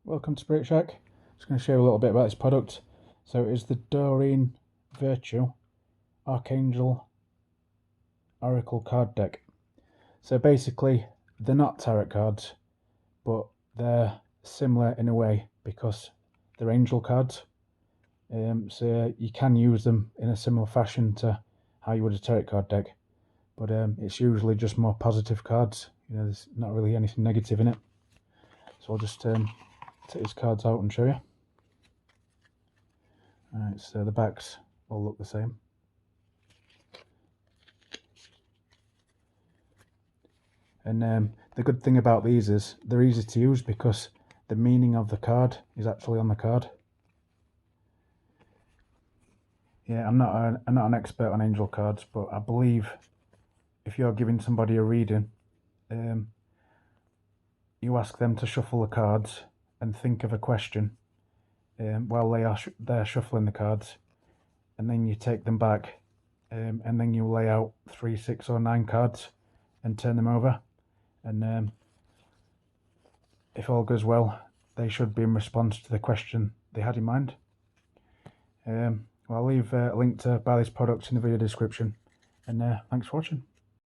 Welcome to Spirit Shack. Just going to share a little bit about this product. So it is the Doreen Virtue Archangel Oracle Card Deck. So basically they're not tarot cards, but they're similar in a way because they're angel cards. So you can use them in a similar fashion to how you would a tarot card deck, but it's usually just more positive cards. You know, there's not really anything negative in it. So I'll just take these cards out and show you. Alright, so the backs all look the same. And the good thing about these is they're easy to use because the meaning of the card is actually on the card. Yeah, I'm not an expert on angel cards, but I believe if you're giving somebody a reading, you ask them to shuffle the cards and think of a question while they're shuffling the cards, and then you take them back, and then you lay out 3, 6 or 9 cards and turn them over, and if all goes well, they should be in response to the question they had in mind. Well, I'll leave a link to buy this product in the video description, and thanks for watching.